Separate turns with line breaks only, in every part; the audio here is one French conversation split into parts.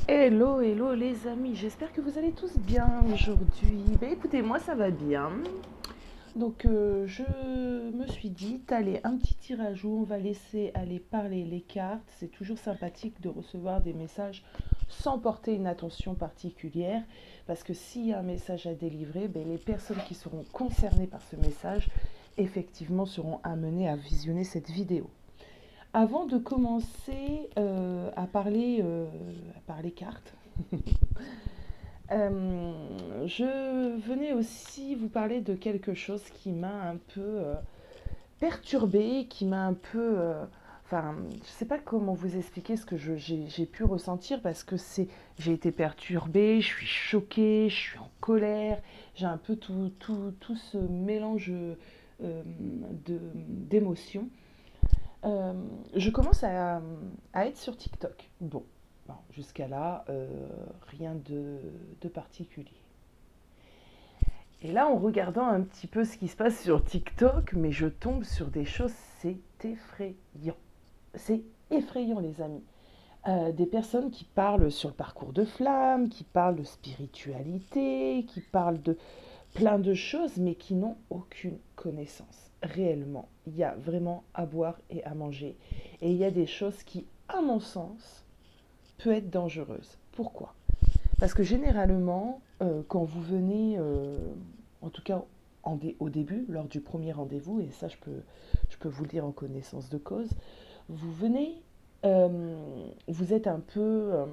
Hello, hello les amis, j'espère que vous allez tous bien aujourd'hui. Ben, écoutez, moi ça va bien. Donc je me suis dit, allez, un petit tirage où on va laisser aller parler les cartes. C'est toujours sympathique de recevoir des messages sans porter une attention particulière. Parce que s'il y a un message à délivrer, ben, les personnes qui seront concernées par ce message, effectivement, seront amenées à visionner cette vidéo. Avant de commencer à parler cartes, je venais aussi vous parler de quelque chose qui m'a un peu perturbée, qui m'a un peu... enfin, je ne sais pas comment vous expliquer ce que j'ai pu ressentir parce que j'ai été perturbée, je suis choquée, je suis en colère, j'ai un peu tout ce mélange d'émotions. Euh, je commence à être sur TikTok. Bon, jusqu'à là, rien de particulier. Et là, en regardant un petit peu ce qui se passe sur TikTok, mais je tombe sur des choses, c'est effrayant. C'est effrayant, les amis. Des personnes qui parlent sur le parcours de flamme, qui parlent de spiritualité, qui parlent de plein de choses, mais qui n'ont aucune connaissance. Réellement, il y a vraiment à boire et à manger. Et il y a des choses qui, à mon sens, peuvent être dangereuses. Pourquoi? Parce que généralement, quand vous venez, en tout cas au début, lors du premier rendez-vous, et ça je peux vous le dire en connaissance de cause, vous venez, vous êtes un peu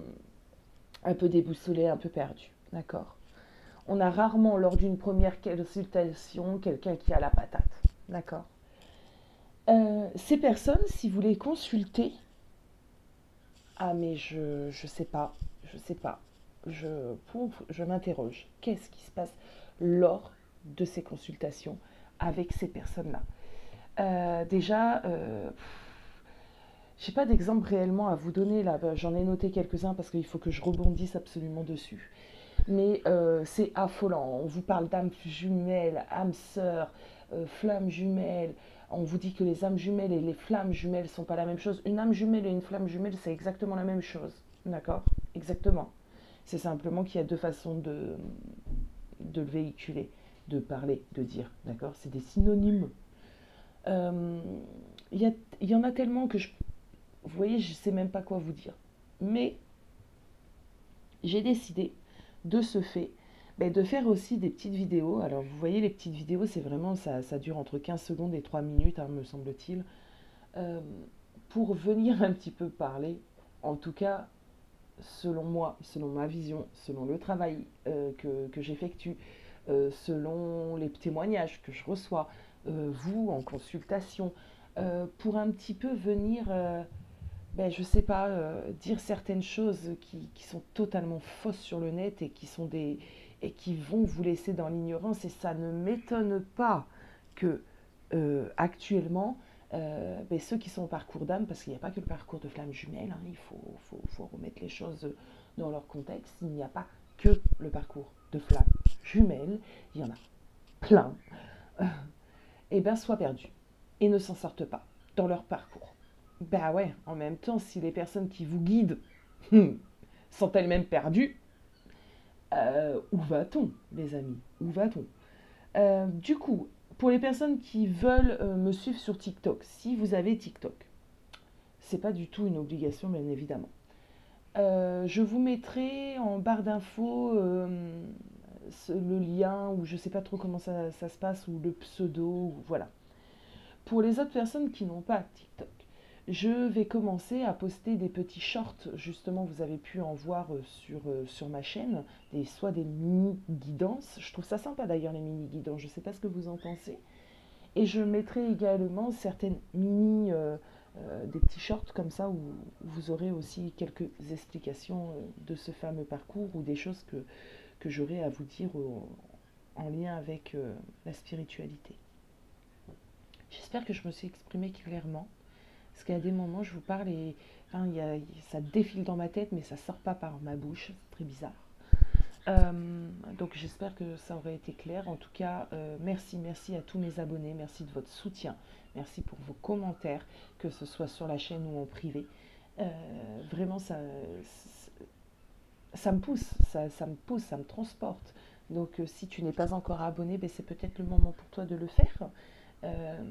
déboussolé, un peu perdu, d'accord? On a rarement, lors d'une première consultation, quelqu'un qui a la patate, d'accord? Ces personnes, si vous les consultez, ah mais je sais pas, je sais pas, je m'interroge. Qu'est-ce qui se passe lors de ces consultations avec ces personnes-là? Déjà, j'ai pas d'exemple réellement à vous donner là. J'en ai noté quelques-uns parce qu'il faut que je rebondisse absolument dessus. Mais c'est affolant. On vous parle d'âmes jumelles, âmes sœurs, flammes jumelles. On vous dit que les âmes jumelles et les flammes jumelles ne sont pas la même chose. Une âme jumelle et une flamme jumelle, c'est exactement la même chose. D'accord? Exactement. C'est simplement qu'il y a deux façons de le véhiculer, de parler, de dire. D'accord? C'est des synonymes. Euh, Il y, il y en a tellement que vous voyez, je ne sais même pas quoi vous dire. Mais j'ai décidé de ce fait de faire aussi des petites vidéos. Alors vous voyez, les petites vidéos, c'est vraiment, ça dure entre 15 secondes et 3 minutes, hein, me semble-t-il, euh, pour venir un petit peu parler, en tout cas selon moi, selon ma vision, selon le travail que j'effectue, selon les témoignages que je reçois, vous en consultation, pour un petit peu venir je sais pas, dire certaines choses qui sont totalement fausses sur le net et qui vont vous laisser dans l'ignorance. Et ça ne m'étonne pas que actuellement, ceux qui sont au parcours d'âme, parce qu'il n'y a pas que le parcours de flamme jumelle, hein, faut remettre les choses dans leur contexte, il n'y a pas que le parcours de flamme jumelle, il y en a plein, et bien soient perdus et ne s'en sortent pas dans leur parcours. Bah ouais, en même temps, si les personnes qui vous guident sont elles-mêmes perdues, où va-t-on, les amis? Où va-t-on? Du coup, pour les personnes qui veulent me suivre sur TikTok, si vous avez TikTok, c'est pas du tout une obligation, bien évidemment. Je vous mettrai en barre d'infos le lien, ou je sais pas trop comment ça se passe, ou le pseudo, ou voilà. Pour les autres personnes qui n'ont pas TikTok, je vais commencer à poster des petits shorts, justement, vous avez pu en voir sur ma chaîne, soit des mini-guidances. Je trouve ça sympa d'ailleurs, les mini-guidances, je ne sais pas ce que vous en pensez. Et je mettrai également certaines des petits shorts comme ça, où vous aurez aussi quelques explications de ce fameux parcours ou des choses que j'aurai à vous dire en lien avec la spiritualité. J'espère que je me suis exprimée clairement. Parce qu'à des moments, je vous parle et enfin, ça défile dans ma tête, mais ça sort pas par ma bouche. C'est très bizarre. Donc j'espère que ça aurait été clair. En tout cas, merci à tous mes abonnés. Merci de votre soutien. Merci pour vos commentaires, que ce soit sur la chaîne ou en privé. Vraiment, ça me pousse, ça me pousse, ça me transporte. Donc si tu n'es pas encore abonné, ben, c'est peut-être le moment pour toi de le faire. Euh,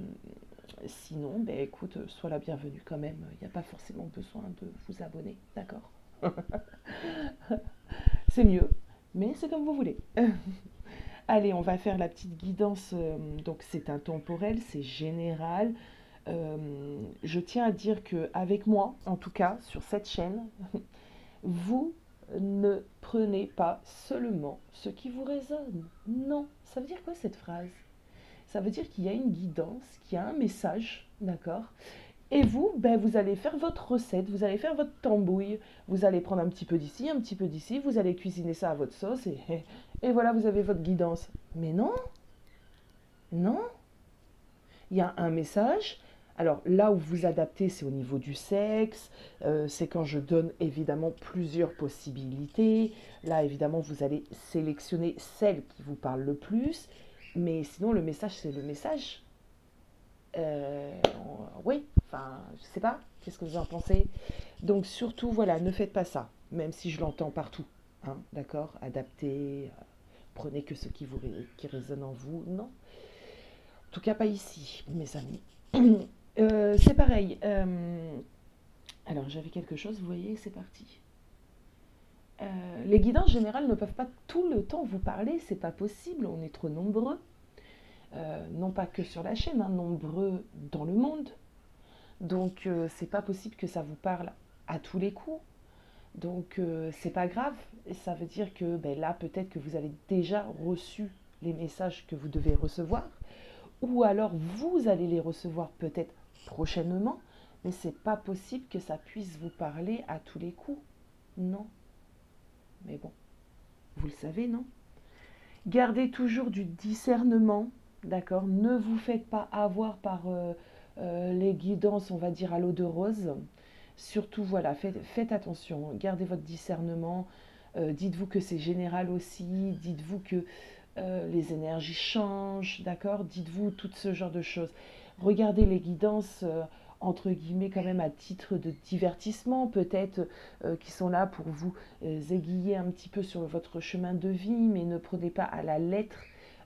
Sinon, ben, écoute, sois la bienvenue quand même. Il n'y a pas forcément besoin de vous abonner, d'accord? C'est mieux, mais c'est comme vous voulez. Allez, on va faire la petite guidance. Donc c'est intemporel, c'est général. Je tiens à dire que avec moi, en tout cas sur cette chaîne, vous ne prenez pas seulement ce qui vous résonne. Non, ça veut dire quoi cette phrase? Ça veut dire qu'il y a une guidance, qu'il y a un message, d'accord? Et vous, ben, vous allez faire votre recette, vous allez faire votre tambouille, vous allez prendre un petit peu d'ici, un petit peu d'ici, vous allez cuisiner ça à votre sauce et voilà, vous avez votre guidance. Mais non, non, il y a un message. Alors là où vous adaptez, c'est au niveau du sexe, c'est quand je donne évidemment plusieurs possibilités. Là, évidemment, vous allez sélectionner celle qui vous parle le plus, mais sinon, le message, c'est le message. Euh, oui, enfin, je sais pas, qu'est-ce que vous en pensez? Donc surtout, voilà, ne faites pas ça, même si je l'entends partout, hein, d'accord? Adaptez, prenez que ce qui résonne en vous, non? En tout cas, pas ici, mes amis. C'est pareil. Alors, j'avais quelque chose, vous voyez, c'est parti. Les guidances générales ne peuvent pas tout le temps vous parler, c'est pas possible, on est trop nombreux. Non pas que sur la chaîne, hein, nombreux dans le monde. Donc, c'est pas possible que ça vous parle à tous les coups. Donc, c'est pas grave. Et ça veut dire que ben, là, peut-être que vous avez déjà reçu les messages que vous devez recevoir. Ou alors vous allez les recevoir peut-être prochainement, mais c'est pas possible que ça puisse vous parler à tous les coups. Non. Mais bon, vous le savez, non? Gardez toujours du discernement, d'accord? Ne vous faites pas avoir par les guidances, on va dire, à l'eau de rose. Surtout, voilà, faites attention, gardez votre discernement. Dites-vous que c'est général aussi, dites-vous que les énergies changent, d'accord? Dites-vous tout ce genre de choses. Regardez les guidances, entre guillemets, quand même à titre de divertissement, peut-être, qui sont là pour vous aiguiller un petit peu sur votre chemin de vie, mais ne prenez pas à la lettre.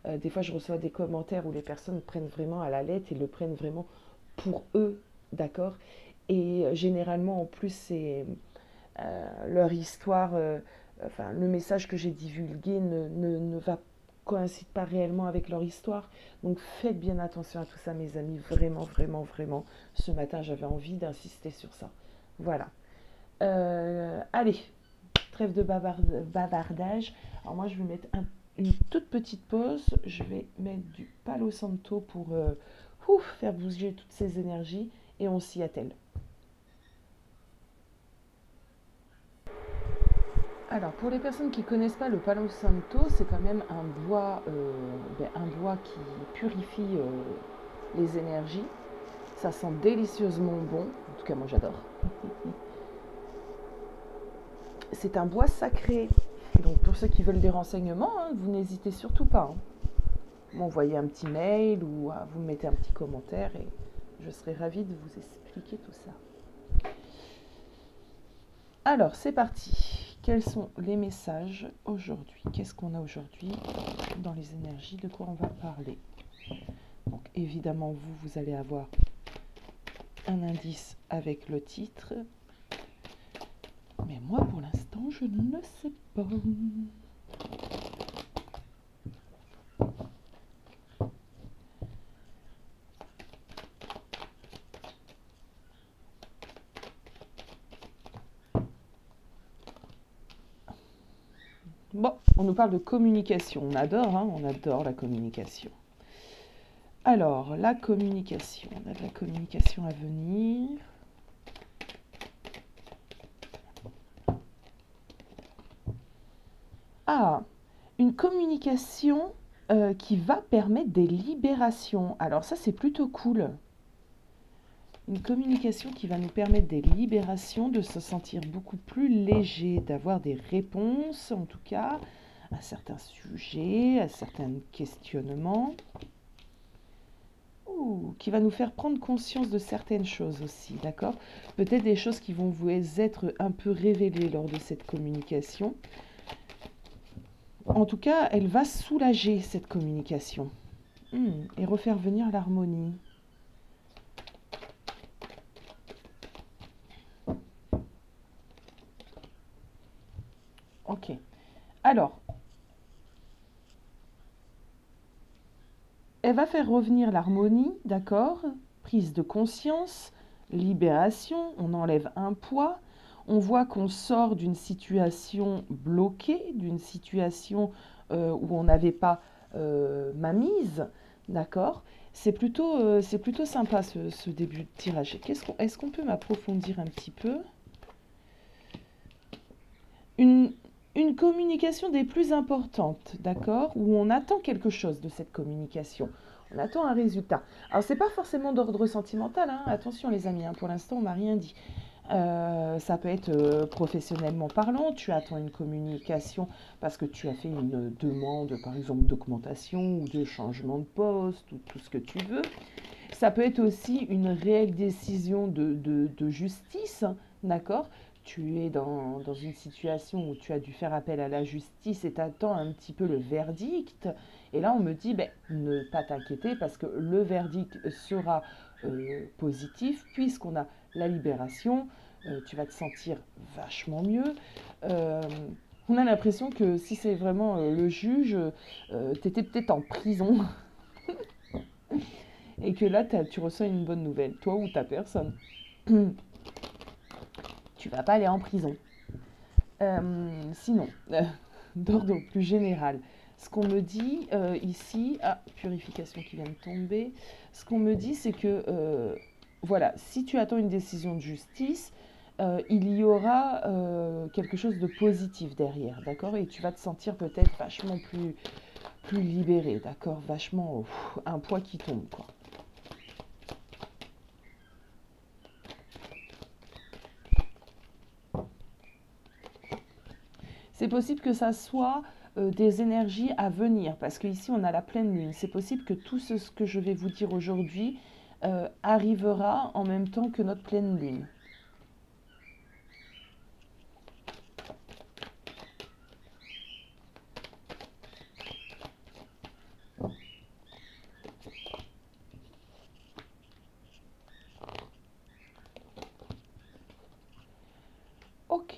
Des fois, je reçois des commentaires où les personnes prennent vraiment à la lettre et le prennent vraiment pour eux, d'accord? Et généralement, en plus, c'est leur histoire, enfin, le message que j'ai divulgué ne va coïncide pas réellement avec leur histoire. Donc faites bien attention à tout ça, mes amis. Vraiment, vraiment, vraiment. Ce matin, j'avais envie d'insister sur ça. Voilà. Allez, trêve de bavardage. Alors moi, je vais mettre une toute petite pause. Je vais mettre du Palo Santo pour faire bouger toutes ces énergies. Et on s'y attelle. Alors, pour les personnes qui ne connaissent pas le Palo Santo, c'est quand même un bois qui purifie les énergies. Ça sent délicieusement bon. En tout cas, moi, j'adore. C'est un bois sacré. Donc, pour ceux qui veulent des renseignements, hein, vous n'hésitez surtout pas. Hein. M'envoyez un petit mail ou vous me mettez un petit commentaire et je serai ravie de vous expliquer tout ça. Alors, c'est parti. Quels sont les messages aujourd'hui? Qu'est-ce qu'on a aujourd'hui dans les énergies? De quoi on va parler? Donc, évidemment, vous allez avoir un indice avec le titre. Mais moi, pour l'instant, je ne sais pas. Bon, on nous parle de communication. On adore, hein, on adore la communication. Alors, la communication. On a de la communication à venir. Ah, une communication qui va permettre des libérations. Alors ça, c'est plutôt cool. Une communication qui va nous permettre des libérations, de se sentir beaucoup plus léger, d'avoir des réponses, en tout cas, à certains sujets, à certains questionnements. qui va nous faire prendre conscience de certaines choses aussi, d'accord? Peut-être des choses qui vont vous être un peu révélées lors de cette communication. En tout cas, elle va soulager cette communication et refaire venir l'harmonie. Ok. Alors, elle va faire revenir l'harmonie, d'accord? Prise de conscience, libération, on enlève un poids. On voit qu'on sort d'une situation bloquée, d'une situation où on n'avait pas ma mise, d'accord? C'est plutôt sympa ce début de tirage. Est-ce qu'on peut m'approfondir un petit peu? Une communication des plus importantes, d'accord? Où on attend quelque chose de cette communication. On attend un résultat. Alors, c'est pas forcément d'ordre sentimental, hein. Attention les amis, hein, pour l'instant, on m'a rien dit. Ça peut être professionnellement parlant, tu attends une communication parce que tu as fait une demande, par exemple, d'augmentation ou de changement de poste ou tout ce que tu veux. Ça peut être aussi une réelle décision de justice, d'accord? Tu es dans une situation où tu as dû faire appel à la justice et t'attends un petit peu le verdict. Et là, on me dit, ben, ne pas t'inquiéter parce que le verdict sera positif puisqu'on a la libération. Tu vas te sentir vachement mieux. Euh, on a l'impression que si c'est vraiment le juge, tu étais peut-être en prison et que là, tu reçois une bonne nouvelle, toi ou ta personne. Tu vas pas aller en prison. Sinon, d'ordre plus général, ce qu'on me dit ici, purification qui vient de tomber, ce qu'on me dit c'est que, voilà, si tu attends une décision de justice, il y aura quelque chose de positif derrière, d'accord? Et tu vas te sentir peut-être vachement plus libéré, d'accord? Vachement un poids qui tombe, quoi. C'est possible que ça soit des énergies à venir, parce qu'ici on a la pleine lune. C'est possible que tout ce que je vais vous dire aujourd'hui arrivera en même temps que notre pleine lune. Ok.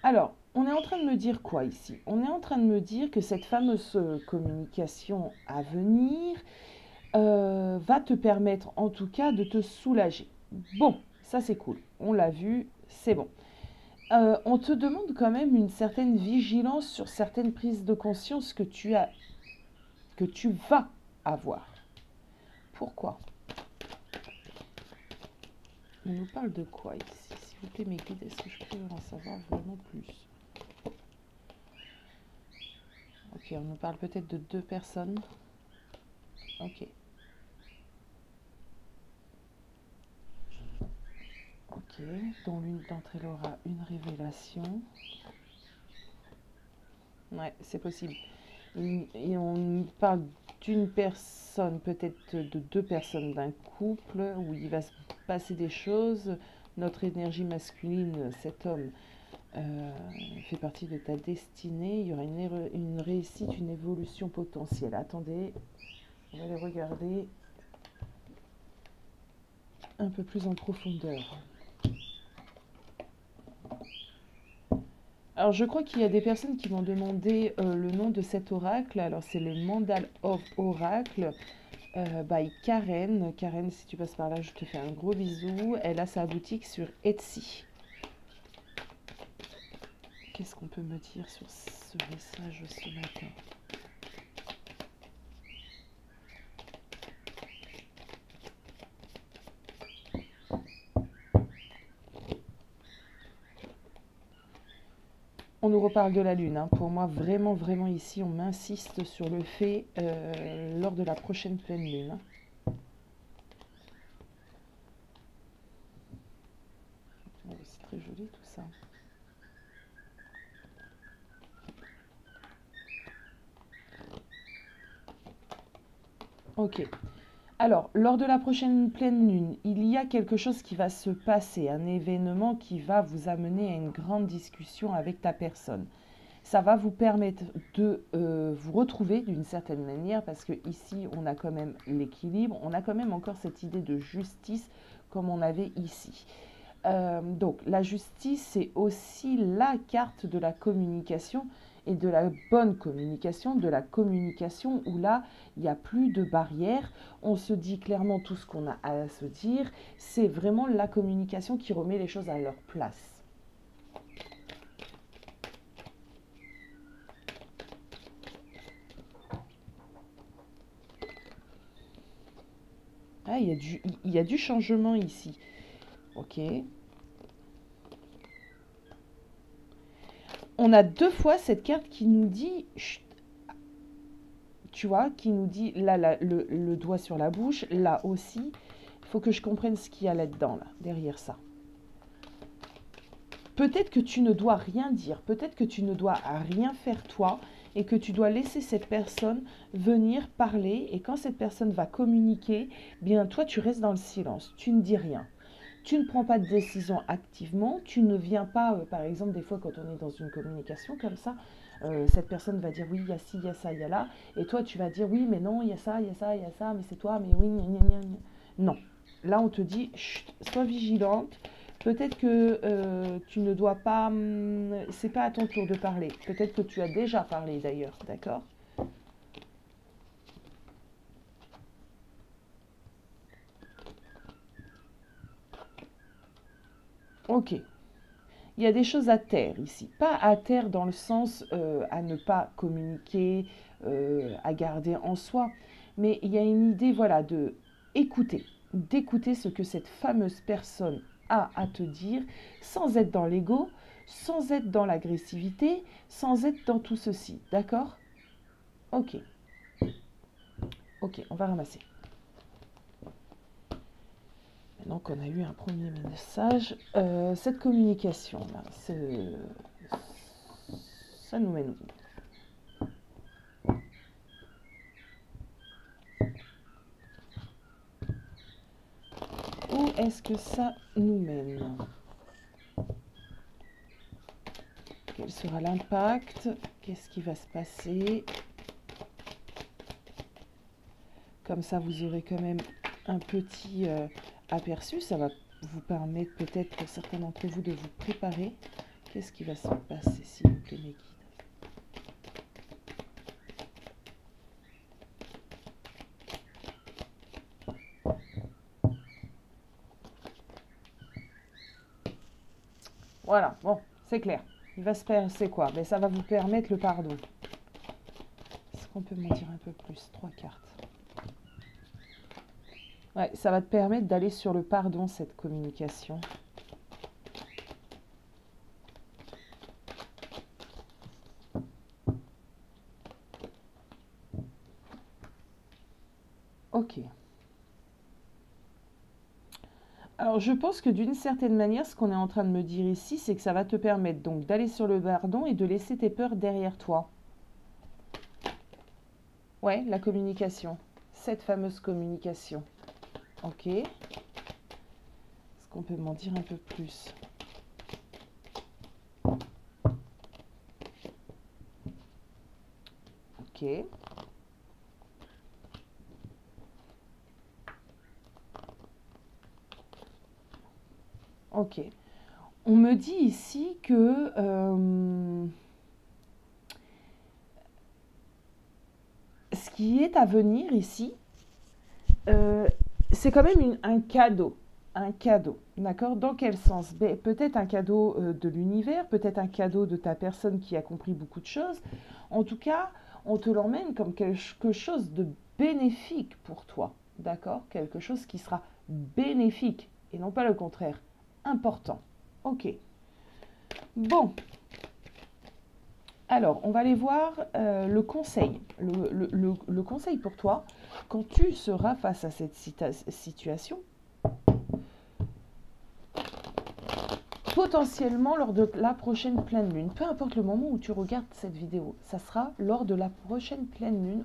Alors, on est en train de me dire quoi ici? On est en train de me dire que cette fameuse communication à venir va te permettre en tout cas de te soulager. Bon, ça c'est cool. On l'a vu, c'est bon. On te demande quand même une certaine vigilance sur certaines prises de conscience que tu vas avoir. Pourquoi? On nous parle de quoi ici? S'il vous plaît, mes guides, est-ce que je peux en savoir vraiment plus? Ok, on nous parle peut-être de deux personnes. Ok. Ok, dont l'une d'entre elles aura une révélation. Ouais, c'est possible. Et on parle d'une personne, peut-être de deux personnes d'un couple, où il va se passer des choses. Notre énergie masculine, cet homme, fait partie de ta destinée. Il y aura une réussite, une évolution potentielle. Attendez, on va les regarder un peu plus en profondeur. Alors, je crois qu'il y a des personnes qui m'ont demandé le nom de cet oracle. Alors, c'est le Mandal of Oracle by Karen. Karen, si tu passes par là, je te fais un gros bisou. Elle a sa boutique sur Etsy. Qu'est-ce qu'on peut me dire sur ce message ce matin? On nous reparle de la Lune. Hein. Pour moi, vraiment, vraiment ici, on m'insiste sur le fait lors de la prochaine pleine Lune. Oh, c'est très joli tout ça. Ok. Alors, lors de la prochaine pleine lune, il y a quelque chose qui va se passer, un événement qui va vous amener à une grande discussion avec ta personne. Ça va vous permettre de vous retrouver d'une certaine manière, parce que ici, on a quand même l'équilibre, on a quand même encore cette idée de justice comme on avait ici. Donc, la justice, c'est aussi la carte de la communication et de la bonne communication, de la communication où là, il n'y a plus de barrières, on se dit clairement tout ce qu'on a à se dire, c'est vraiment la communication qui remet les choses à leur place. Ah, il y a du changement ici. Ok. On a deux fois cette carte qui nous dit, chut, tu vois, qui nous dit, là, le doigt sur la bouche, là aussi. Il faut que je comprenne ce qu'il y a là-dedans, là, derrière ça. Peut-être que tu ne dois rien dire, peut-être que tu ne dois rien faire toi, et que tu dois laisser cette personne venir parler, et quand cette personne va communiquer, bien toi tu restes dans le silence, tu ne dis rien. Tu ne prends pas de décision activement, tu ne viens pas, par exemple, des fois quand on est dans une communication comme ça, cette personne va dire oui, il y a ci, il y a ça, il y a là, et toi tu vas dire oui, mais non, il y a ça, il y a ça, il y a ça, mais c'est toi, mais oui, gna, gna, gna, gna. Non. Là on te dit, chut, sois vigilante, peut-être que tu ne dois pas, c'est pas à ton tour de parler, peut-être que tu as déjà parlé d'ailleurs, d'accord? Ok. Il y a des choses à taire ici. Pas à taire dans le sens à ne pas communiquer, à garder en soi, mais il y a une idée, voilà, de écouter, d'écouter ce que cette fameuse personne a à te dire, sans être dans l'ego, sans être dans l'agressivité, sans être dans tout ceci. D'accord? Ok, ok, on va ramasser. Maintenant qu'on a eu un premier message, cette communication-là, ça nous mène où? Où est-ce que ça nous mène? Quel sera l'impact? Qu'est-ce qui va se passer? Comme ça, vous aurez quand même un petit aperçu. Ça va vous permettre peut-être pour certains d'entre vous de vous préparer. Qu'est-ce qui va se passer, s'il vous plaît, mes guides? Voilà, bon, c'est clair. Il va se passer quoi? Mais ça va vous permettre le pardon. Est-ce qu'on peut m'en dire un peu plus? 3 cartes. Ouais, ça va te permettre d'aller sur le pardon, cette communication. Ok. Alors, je pense que d'une certaine manière, ce qu'on est en train de me dire ici, c'est que ça va te permettre donc d'aller sur le pardon et de laisser tes peurs derrière toi. Ouais, la communication. Cette fameuse communication. Ok. Est-ce qu'on peut m'en dire un peu plus? Ok. Ok. On me dit ici que ce qui est à venir ici, c'est quand même un cadeau. Un cadeau, d'accord? Dans quel sens? Ben, peut-être un cadeau de l'univers, peut-être un cadeau de ta personne qui a compris beaucoup de choses. En tout cas, on te l'emmène comme quelque chose de bénéfique pour toi, d'accord? Quelque chose qui sera bénéfique et non pas le contraire. Important. Ok. Bon. Alors, on va aller voir le conseil. Le conseil pour toi, quand tu seras face à cette situation, potentiellement lors de la prochaine pleine lune, peu importe le moment où tu regardes cette vidéo, ça sera lors de la prochaine pleine lune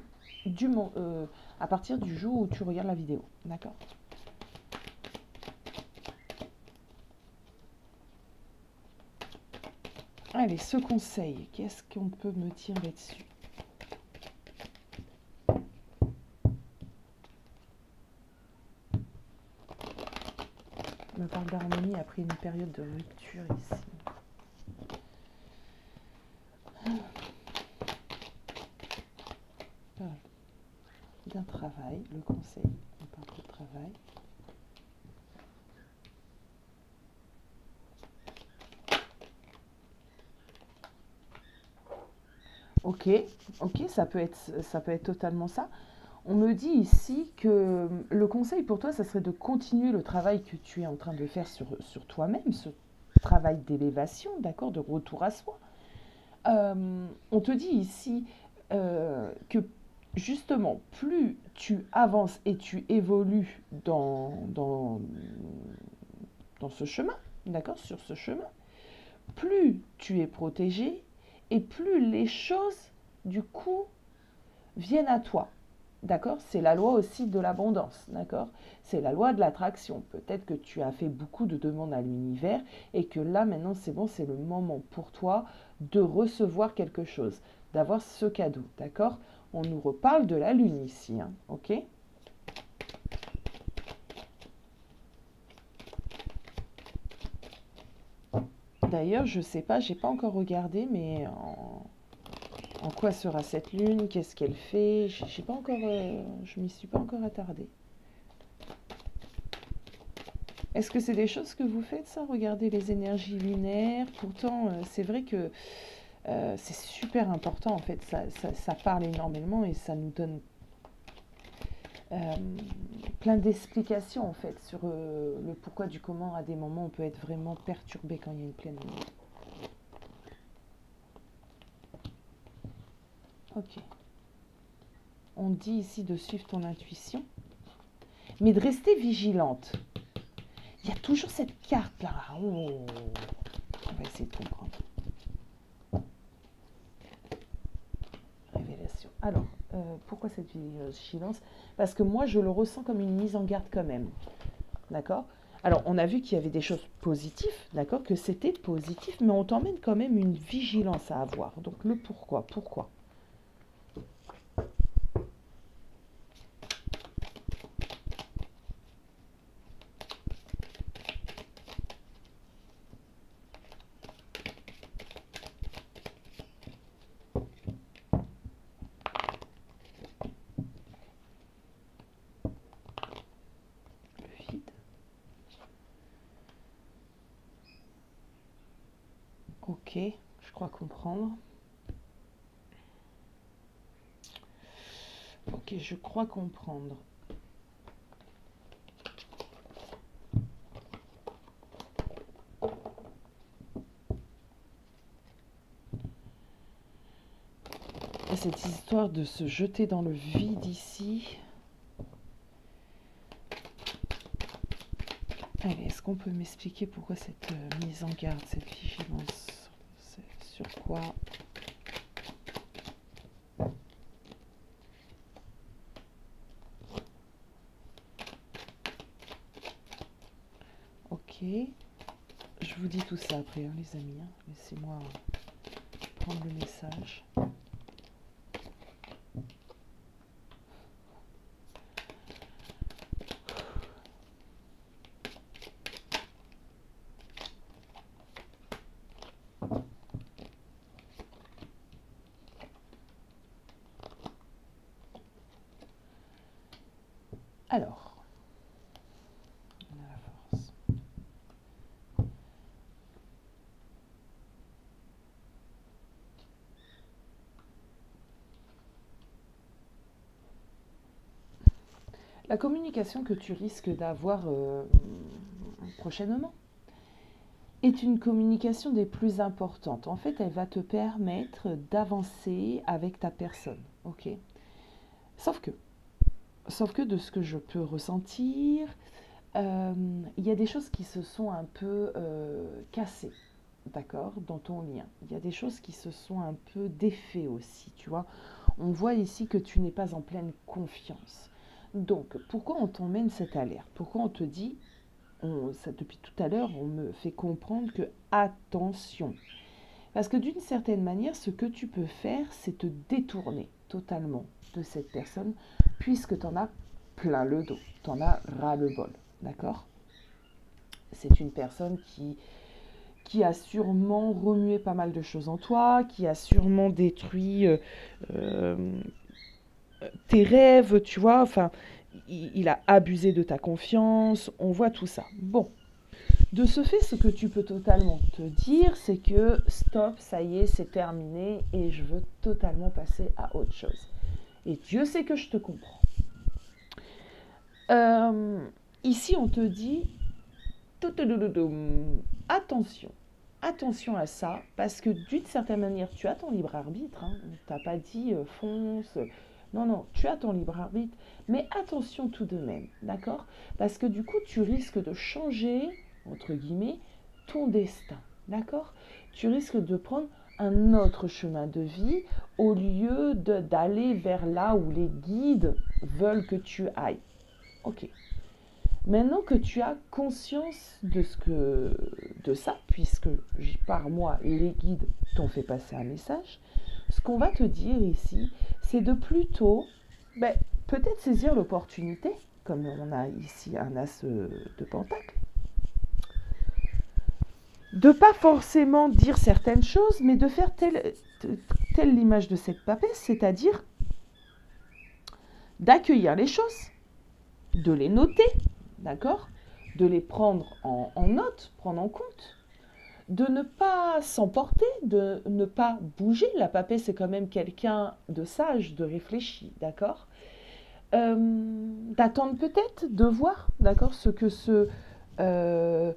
à partir du jour où tu regardes la vidéo. D'accord? Allez, ce conseil, qu'est-ce qu'on peut me dire là-dessus? On me parle d'harmonie après une période de rupture ici. Voilà. D'un travail, le conseil, on parle de travail. Ok, ok, ça peut être totalement ça. On me dit ici que le conseil pour toi, ça serait de continuer le travail que tu es en train de faire sur toi-même, ce travail d'élévation, d'accord, de retour à soi. On te dit ici que justement, plus tu avances et tu évolues dans ce chemin, d'accord, sur ce chemin, plus tu es protégé et plus les choses, du coup, viennent à toi. D'accord? C'est la loi aussi de l'abondance. D'accord? C'est la loi de l'attraction. Peut-être que tu as fait beaucoup de demandes à l'univers et que là, maintenant, c'est bon, c'est le moment pour toi de recevoir quelque chose, d'avoir ce cadeau. D'accord? On nous reparle de la lune ici. Hein, ok? D'ailleurs, je ne sais pas, j'ai pas encore regardé, mais en quoi sera cette lune? Qu'est-ce qu'elle fait? J'ai pas encore, je m'y suis pas encore attardée. Est-ce que c'est des choses que vous faites, ça? Regarder les énergies lunaires. Pourtant, c'est vrai que c'est super important, en fait. Ça parle énormément et ça nous donne euh, plein d'explications, en fait, sur le pourquoi du comment. À des moments, on peut être vraiment perturbé quand il y a une pleine lune. Ok. On dit ici de suivre ton intuition, mais de rester vigilante. Il y a toujours cette carte-là. Oh. On va essayer de comprendre. Révélation. Alors, pourquoi cette vigilance? Parce que moi, je le ressens comme une mise en garde quand même. D'accord? Alors, on a vu qu'il y avait des choses positives, d'accord? Que c'était positif, mais on t'emmène quand même une vigilance à avoir. Donc, le pourquoi? Pourquoi? Le vide. Ok, je crois comprendre. Ok, je crois comprendre. Et cette histoire de se jeter dans le vide ici. Allez, est-ce qu'on peut m'expliquer pourquoi cette mise en garde, cette vigilance? Sur quoi? Ok. Je vous dis tout ça après, hein, les amis. Hein. Laissez-moi prendre le message. Alors, on a la force. La communication que tu risques d'avoir prochainement est une communication des plus importantes. En fait, elle va te permettre d'avancer avec ta personne. Ok? Sauf que, sauf que de ce que je peux ressentir, il y a des choses qui se sont un peu cassées, d'accord, dans ton lien. Il y a des choses qui se sont un peu défait aussi, tu vois. On voit ici que tu n'es pas en pleine confiance. Donc, pourquoi on t'emmène cette alerte? Pourquoi on te dit, depuis tout à l'heure, on me fait comprendre que attention. Parce que d'une certaine manière, ce que tu peux faire, c'est te détourner totalement de cette personne, puisque tu en as plein le dos, tu en as ras-le-bol, d'accord? C'est une personne qui a sûrement remué pas mal de choses en toi, qui a sûrement détruit tes rêves, tu vois, enfin, il a abusé de ta confiance, on voit tout ça. Bon, de ce fait, ce que tu peux totalement te dire, c'est que stop, ça y est, c'est terminé et je veux totalement passer à autre chose. Et Dieu sait que je te comprends. Ici, on te dit, attention, attention à ça, parce que d'une certaine manière, tu as ton libre arbitre. Hein. On ne t'a pas dit fonce. Non, non, tu as ton libre arbitre, mais attention tout de même, d'accord? Parce que du coup, tu risques de changer, entre guillemets, ton destin, d'accord? Tu risques de prendre un autre chemin de vie au lieu d'aller vers là où les guides veulent que tu ailles. Ok. Maintenant que tu as conscience de ça, puisque par moi, les guides t'ont fait passer un message, ce qu'on va te dire ici, c'est de plutôt peut-être saisir l'opportunité, comme on a ici un as de pentacle, de pas forcément dire certaines choses, mais de faire telle l'image de cette papesse, c'est-à-dire d'accueillir les choses, de les noter, d'accord, de les prendre en note, prendre en compte, de ne pas s'emporter, de ne pas bouger. La papesse, c'est quand même quelqu'un de sage, de réfléchi, d'accord, d'attendre peut-être, de voir, d'accord, ce que ce... là,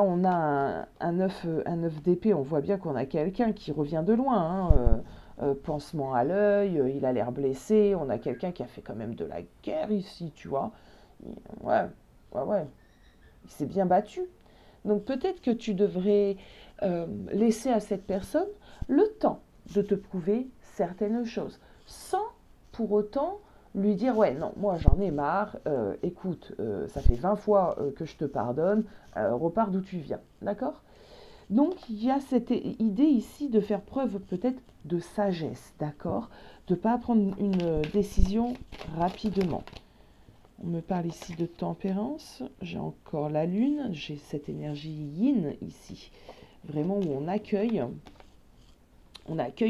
on a un 9 d'épée, on voit bien qu'on a quelqu'un qui revient de loin, hein, pansement à l'œil, il a l'air blessé, on a quelqu'un qui a fait quand même de la guerre ici, tu vois. Ouais, ouais, il s'est bien battu. Donc peut-être que tu devrais laisser à cette personne le temps de te prouver certaines choses, sans pour autant lui dire ouais non moi j'en ai marre, écoute ça fait 20 fois que je te pardonne, repars d'où tu viens, d'accord? Donc il y a cette idée ici de faire preuve peut-être de sagesse, d'accord, de ne pas prendre une décision rapidement. On me parle ici de tempérance, j'ai encore la lune, j'ai cette énergie yin ici, vraiment où on accueille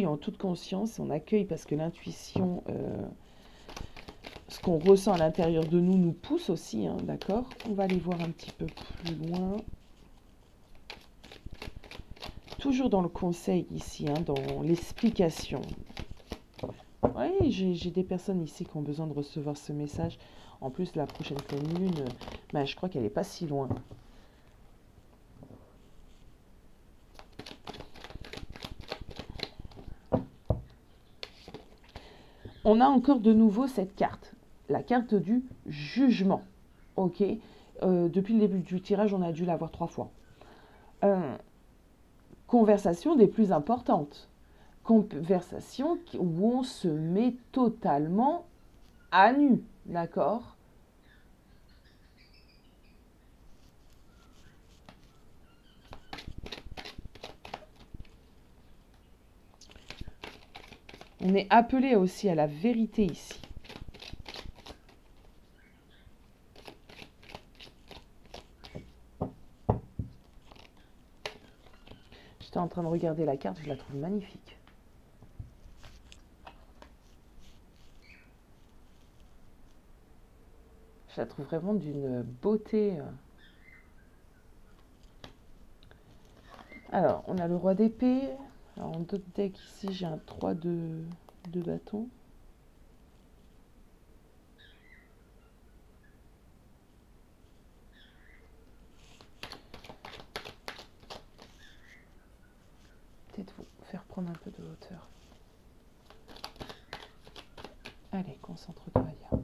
en toute conscience, on accueille parce que l'intuition, ce qu'on ressent à l'intérieur de nous nous pousse aussi, hein, d'accord? On va aller voir un petit peu plus loin. Toujours dans le conseil ici, hein, dans l'explication. Oui, j'ai des personnes ici qui ont besoin de recevoir ce message. En plus, la prochaine pleine lune, je crois qu'elle n'est pas si loin. On a encore de nouveau cette carte, la carte du jugement. Ok, depuis le début du tirage, on a dû la voir 3 fois. Conversation des plus importantes. Conversation où on se met totalement à nu, d'accord? On est appelé aussi à la vérité ici. J'étais en train de regarder la carte, je la trouve magnifique. Je la trouve vraiment d'une beauté. Alors, on a le roi d'épée. Alors, en d'autres decks ici, j'ai un 3 de bâton. Peut-être vous faire prendre un peu de hauteur. Allez, concentre-toi, Aya.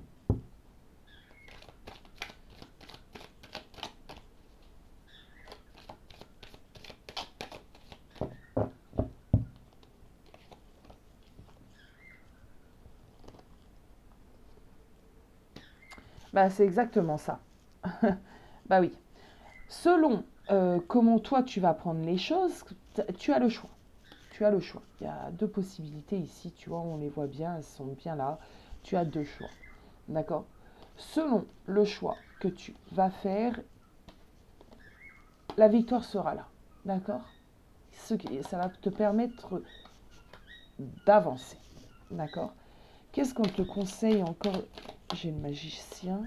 Bah, c'est exactement ça. Bah oui. Selon comment toi tu vas prendre les choses, tu as le choix. Tu as le choix. Il y a deux possibilités ici, tu vois, on les voit bien, elles sont bien là. Tu as deux choix. D'accord? Selon le choix que tu vas faire, la victoire sera là. D'accord? Ça va te permettre d'avancer. D'accord? Qu'est-ce qu'on te conseille encore? J'ai le magicien.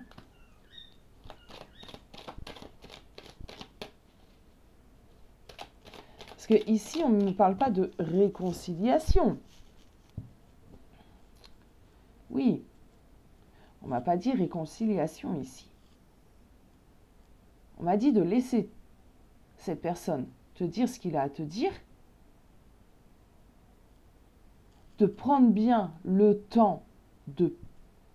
Parce que ici, on ne parle pas de réconciliation. Oui, on m'a pas dit réconciliation ici. On m'a dit de laisser cette personne te dire ce qu'il a à te dire, de prendre bien le temps de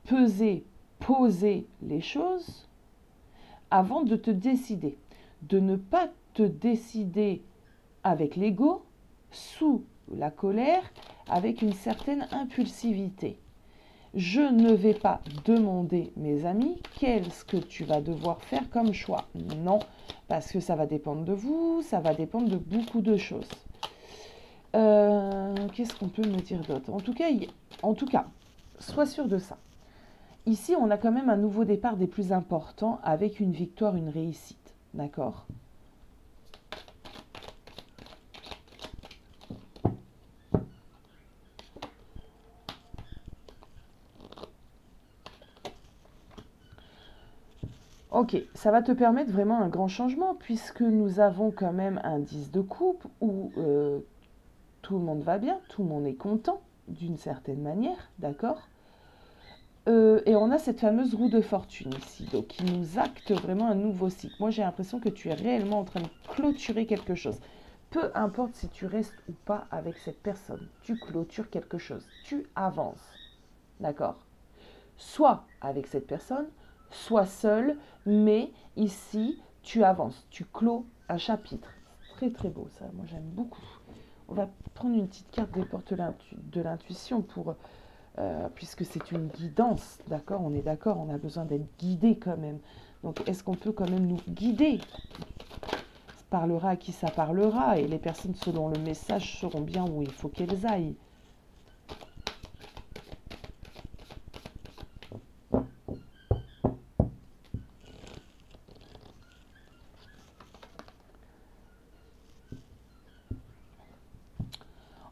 peser, poser les choses avant de te décider. De ne pas te décider avec l'ego, sous la colère, avec une certaine impulsivité. Je ne vais pas demander, mes amis, qu'est-ce que tu vas devoir faire comme choix. Non, parce que ça va dépendre de vous, ça va dépendre de beaucoup de choses. Qu'est-ce qu'on peut me dire d'autre? En tout cas, sois sûr de ça. Ici, on a quand même un nouveau départ des plus importants avec une victoire, une réussite. D'accord? Ok, ça va te permettre vraiment un grand changement puisque nous avons quand même un 10 de coupe où tout le monde va bien, tout le monde est content d'une certaine manière, d'accord? Et on a cette fameuse roue de fortune ici, donc qui nous acte vraiment un nouveau cycle. Moi, j'ai l'impression que tu es réellement en train de clôturer quelque chose. Peu importe si tu restes ou pas avec cette personne, tu clôtures quelque chose, tu avances, d'accord? Soit avec cette personne, soit seul, mais ici, tu avances, tu clôt un chapitre. Très très beau ça, moi j'aime beaucoup. On va prendre une petite carte des portes de l'intuition pour, puisque c'est une guidance, d'accord? On est d'accord, on a besoin d'être guidé quand même. Donc est-ce qu'on peut quand même nous guider? Ça parlera à qui ça parlera, et les personnes selon le message sauront bien où il faut qu'elles aillent.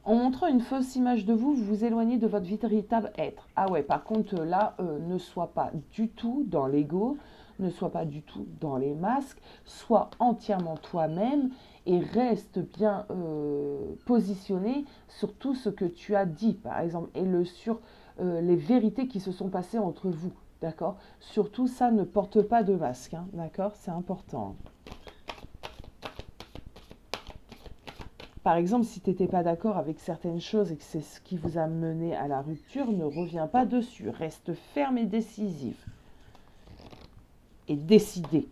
En montrant une fausse image de vous, vous vous éloignez de votre véritable être. Ah ouais, par contre, là, ne sois pas du tout dans l'ego, ne sois pas du tout dans les masques, sois entièrement toi-même et reste bien positionné sur tout ce que tu as dit, par exemple, et sur les vérités qui se sont passées entre vous, d'accord? Surtout, ça ne porte pas de masque, hein, d'accord? C'est important. Par exemple, si tu n'étais pas d'accord avec certaines choses et que c'est ce qui vous a mené à la rupture, ne reviens pas dessus. Reste ferme et décisif. Et décidé.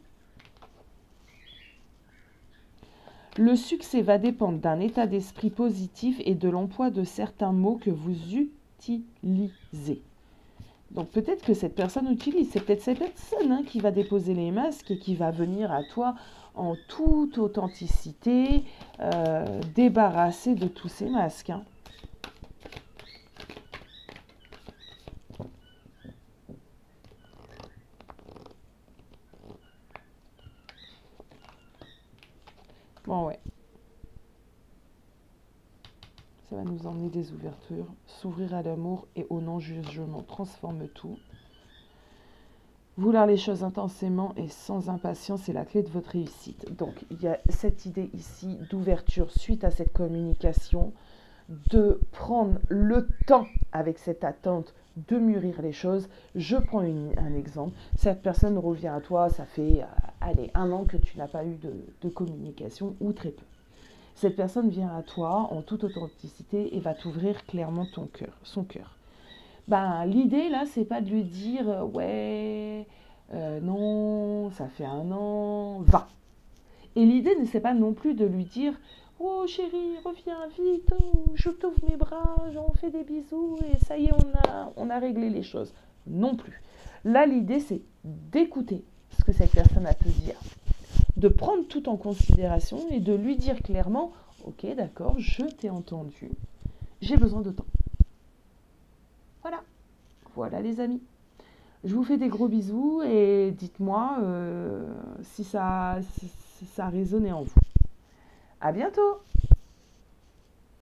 Le succès va dépendre d'un état d'esprit positif et de l'emploi de certains mots que vous utilisez. Donc peut-être que cette personne utilise, c'est peut-être cette personne qui va déposer les masques et qui va venir à toi en toute authenticité, débarrassée de tous ces masques. Hein. Bon ouais. Ça va nous emmener des ouvertures, s'ouvrir à l'amour et au non-jugement, transforme tout. Vouloir les choses intensément et sans impatience est la clé de votre réussite. Donc, il y a cette idée ici d'ouverture suite à cette communication, de prendre le temps avec cette attente de mûrir les choses. Je prends un exemple. Cette personne revient à toi, ça fait, allez, 1 an que tu n'as pas eu de communication ou très peu. Cette personne vient à toi en toute authenticité et va t'ouvrir clairement son cœur. Ben, l'idée là, c'est pas de lui dire ouais, non, ça fait 1 an, va. Et l'idée, c'est pas non plus de lui dire oh chérie, reviens vite, oh, je t'ouvre mes bras, on fait des bisous et ça y est, on a réglé les choses. non plus. Là, l'idée, c'est d'écouter ce que cette personne a à te dire, de prendre tout en considération et de lui dire clairement, ok, d'accord, je t'ai entendu, j'ai besoin de temps. Voilà, voilà les amis. Je vous fais des gros bisous et dites-moi si ça a résonné en vous. À bientôt!